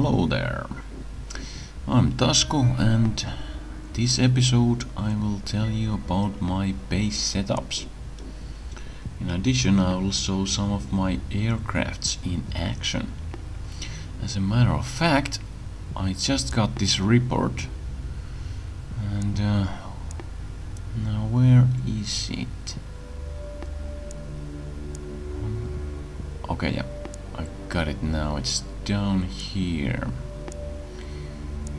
Hello there, I'm Tasku, and this episode I will tell you about my base setups. In addition, I will show some of my aircrafts in action. As a matter of fact, I just got this report, and now where is it? Okay, yeah, I got it now. It's down here.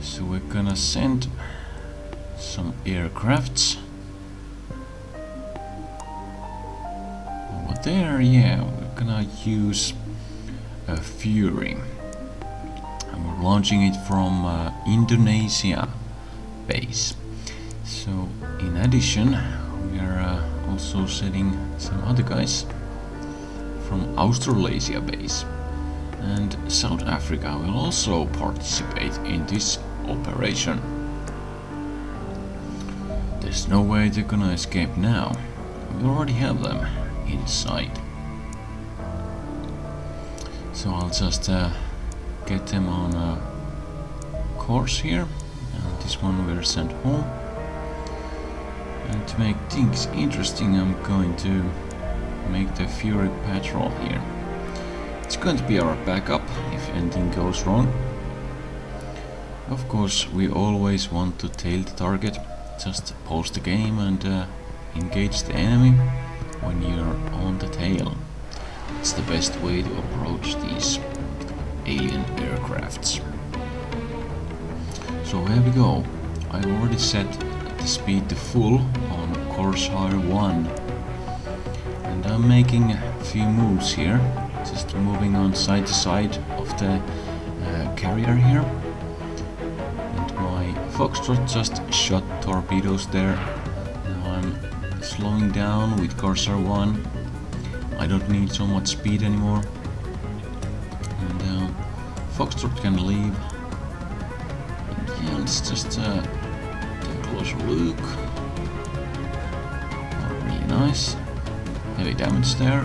So we're gonna send some aircrafts over there. Yeah, we're gonna use a Fury, and we're launching it from Indonesia base. So in addition, we are also sending some other guys from Australasia base, and South Africa will also participate in this operation. There's no way they're gonna escape now. We already have them inside. So I'll just get them on a course here, and this one will send home. And to make things interesting, I'm going to make the Fury patrol here. It's going to be our backup if anything goes wrong. Of course, we always want to tail the target. Just pause the game and engage the enemy when you're on the tail. It's the best way to approach these alien aircrafts. So here we go. I already set the speed to full on Corsair 1. And I'm making a few moves here, just moving on side to side of the carrier here. And my Foxtrot just shot torpedoes there. Now I'm slowing down with Corsair 1. I don't need so much speed anymore. And Foxtrot can leave. And yeah, let's just take a closer look. Oh, really nice. Heavy damage there.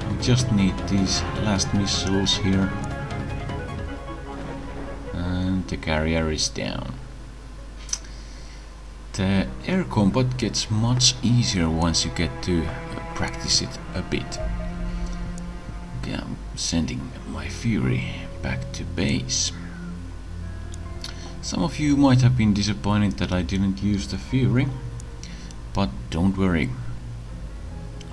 We just need these last missiles here, and the carrier is down. The air combat gets much easier once you get to practice it a bit. Okay, I'm sending my Fury back to base. Some of you might have been disappointed that I didn't use the Fury, but don't worry.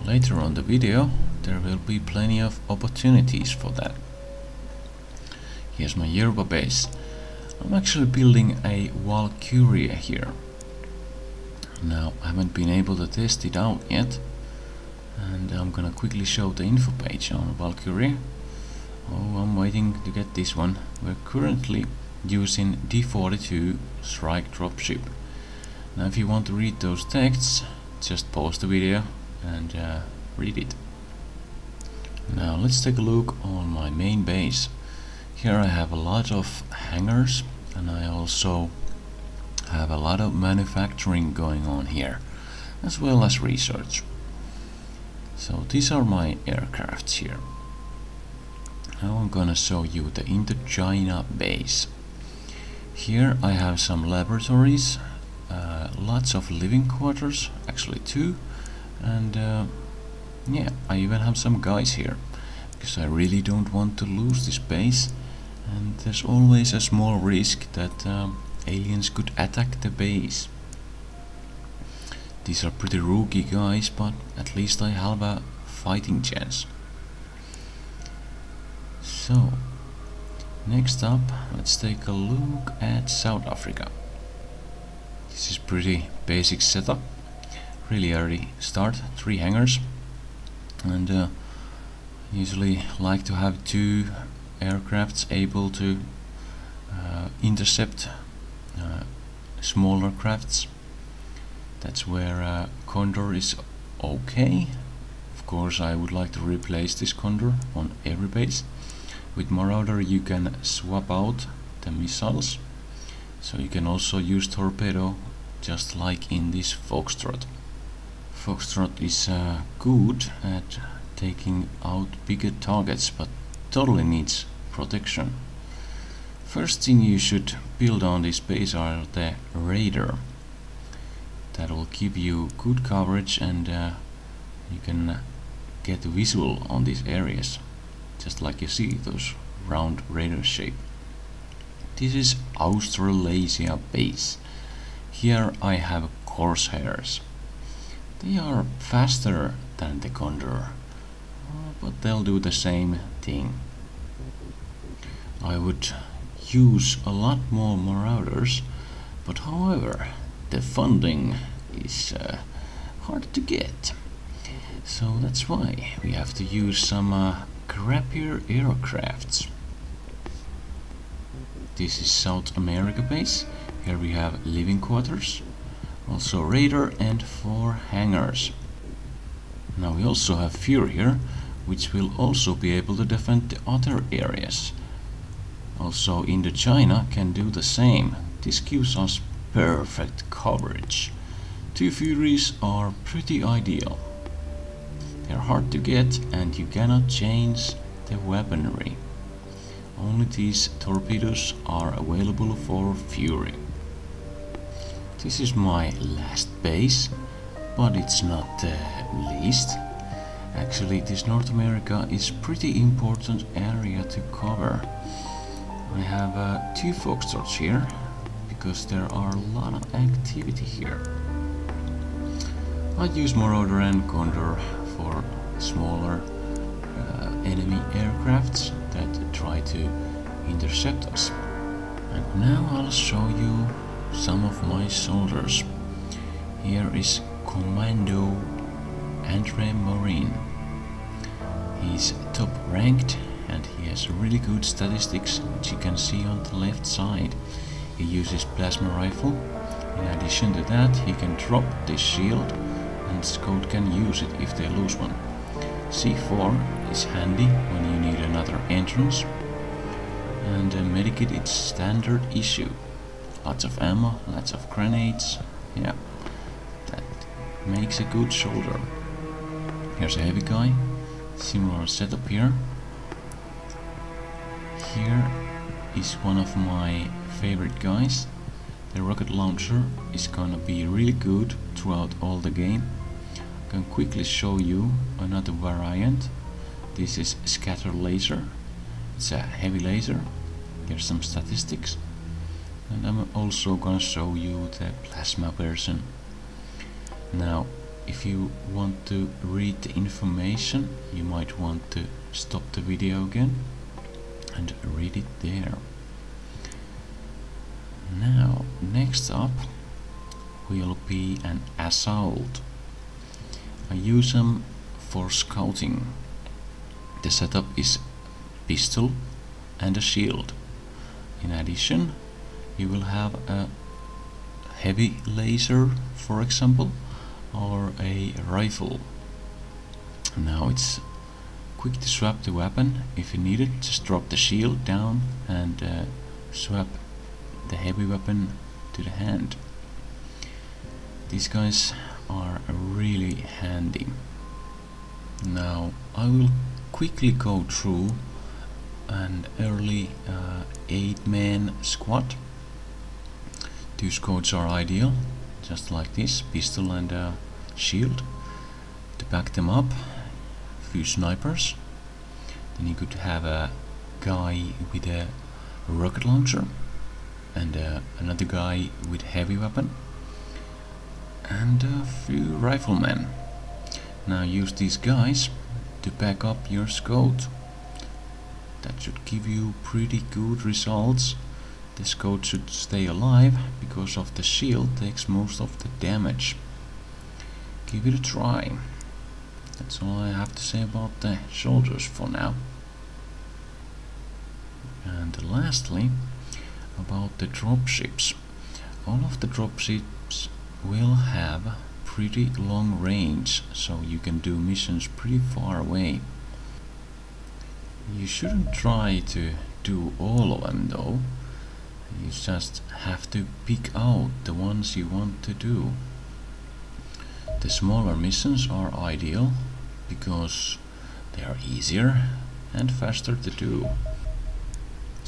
Later on the video, there will be plenty of opportunities for that. Here's my Yerba base. I'm actually building a Valkyria here. Now, I haven't been able to test it out yet, and I'm gonna quickly show the info page on Valkyria. Oh, I'm waiting to get this one. We're currently using D42 strike dropship. Now, if you want to read those texts, just pause the video and read it. Now let's take a look on my main base. Here I have a lot of hangars, and I also have a lot of manufacturing going on here, as well as research. So these are my aircrafts here. Now I'm gonna show you the Indochina base. Here I have some laboratories, lots of living quarters, actually 2. And yeah, I even have some guys here, because I really don't want to lose this base, and there's always a small risk that aliens could attack the base. These are pretty rookie guys, but at least I have a fighting chance. So, next up, let's take a look at South Africa. This is pretty basic setup. Really early start, 3 hangars, and usually like to have 2 aircrafts able to intercept smaller crafts. That's where Condor is okay. Of course, I would like to replace this Condor on every base. With Marauder you can swap out the missiles, so you can also use torpedo just like in this Foxtrot. Foxtrot is good at taking out bigger targets, but totally needs protection. First thing you should build on this base are the radar. That will give you good coverage, and you can get visual on these areas, just like you see those round radar shape. This is Australasia base. Here I have Corsairs. They are faster than the Condor, but they'll do the same thing. I would use a lot more Marauders, but however, the funding is hard to get. So that's why we have to use some crappier aircrafts. This is South America base. Here we have living quarters, also radar and 4 hangars. Now we also have Fury here, which will also be able to defend the other areas. Also Indochina can do the same. This gives us perfect coverage. 2 Furies are pretty ideal. They're hard to get and you cannot change the weaponry. Only these torpedoes are available for Fury. This is my last base, but it's not the least. Actually, this North America is pretty important area to cover. I have 2 Foxtrots here, because there are a lot of activity here. I use Marauder and Condor for smaller enemy aircrafts that try to intercept us. And now I'll show you some of my soldiers. Here is Commando Andre Marine. He's top ranked and he has really good statistics, which you can see on the left side. He uses plasma rifle. In addition to that, he can drop this shield and Scout can use it if they lose one. C4 is handy when you need another entrance, and medikit it's standard issue. Lots of ammo, lots of grenades. Yeah, that makes a good soldier. Here's a heavy guy, similar setup here. Here is one of my favorite guys. The rocket launcher is gonna be really good throughout all the game. I can quickly show you another variant. This is scatter laser. It's a heavy laser. Here's some statistics. And I'm also gonna show you the plasma version. Now, if you want to read the information, you might want to stop the video again and read it there. Now, next up will be an assault. I use them for scouting. The setup is pistol and a shield. In addition, you will have a heavy laser, for example, or a rifle. Now it's quick to swap the weapon. If you need it, just drop the shield down and swap the heavy weapon to the hand. These guys are really handy. Now I will quickly go through an early 8-man squad. 2 squads are ideal, just like this, pistol and shield. To back them up, a few snipers. Then you could have a guy with a rocket launcher and another guy with heavy weapon and a few riflemen. Now use these guys to back up your scout. That should give you pretty good results. The scout should stay alive because of the shield takes most of the damage. Give it a try. That's all I have to say about the soldiers for now. And lastly, about the dropships. All of the dropships will have pretty long range, so you can do missions pretty far away. You shouldn't try to do all of them though. You just have to pick out the ones you want to do. The smaller missions are ideal because they are easier and faster to do.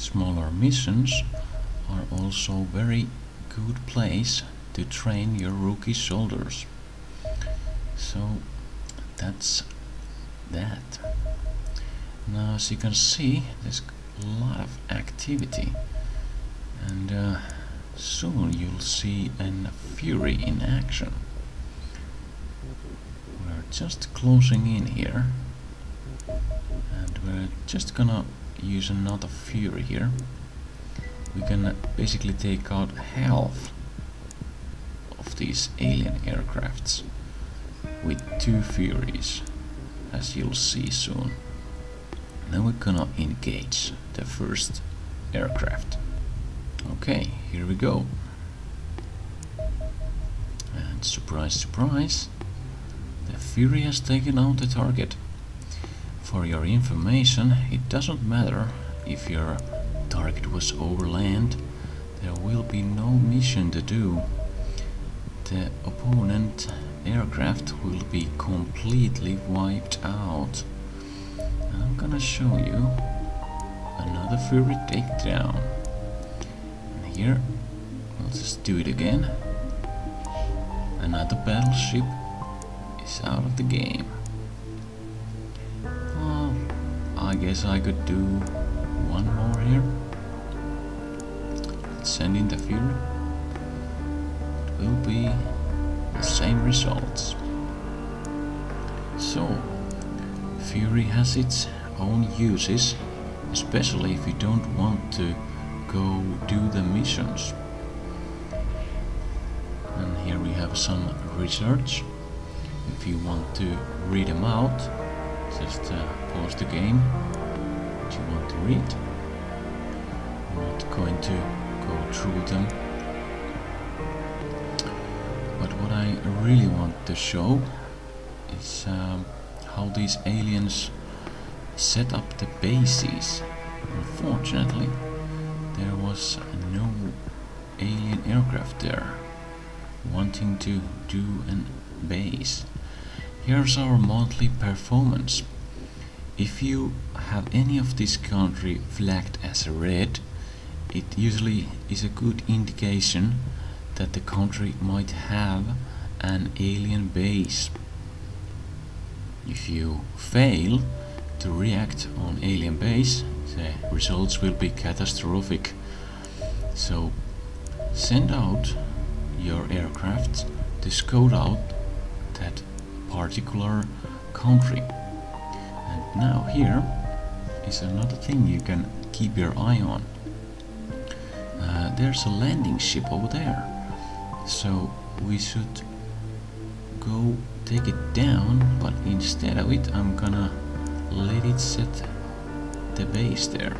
Smaller missions are also very good place to train your rookie soldiers. So that's that. Now, as you can see, there's a lot of activity, and soon you'll see a Fury in action. We're just closing in here, and we're just gonna use another Fury here. We can basically take out half of these alien aircrafts with 2 Furies, as you'll see soon. Now we're gonna engage the first aircraft. Okay, here we go. And surprise, surprise, the Fury has taken out the target. For your information, it doesn't matter if your target was over land, there will be no mission to do. The opponent aircraft will be completely wiped out. I'm gonna show you another Fury takedown. And here, we'll just do it again. Another battleship is out of the game. Well, I guess I could do one more here. Let's send in the Fury. It will be the same results. So, Fury has its own uses, especially if you don't want to go do the missions. And here we have some research. If you want to read them out, just pause the game. What you want to read. I'm not going to go through them. But what I really want to show is how these aliens set up the bases. Unfortunately, there was no alien aircraft there wanting to do a base. Here's our monthly performance. If you have any of this country flagged as red, it usually is a good indication that the country might have an alien base. If you fail to react on alien base, the results will be catastrophic. So send out your aircraft to scout out that particular country. And now here is another thing you can keep your eye on. There's a landing ship over there, so we should go take it down, but instead of it I'm gonna let it set the base there,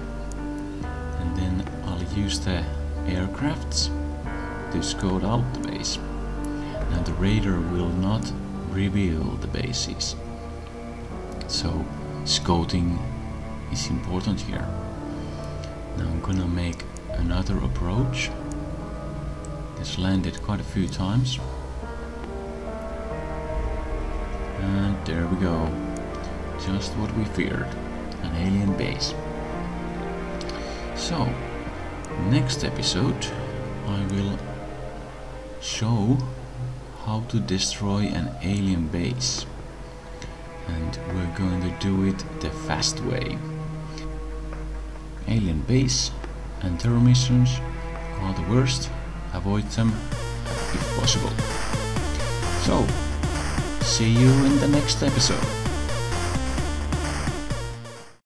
and then I'll use the aircrafts to scout out the base. Now the radar will not reveal the bases, so scouting is important here. Now I'm gonna make another approach. It's landed quite a few times, and there we go, just what we feared, an alien base. So next episode I will show how to destroy an alien base, and we're going to do it the fast way. Alien base and terror missions are the worst. Avoid them if possible. So, see you in the next episode.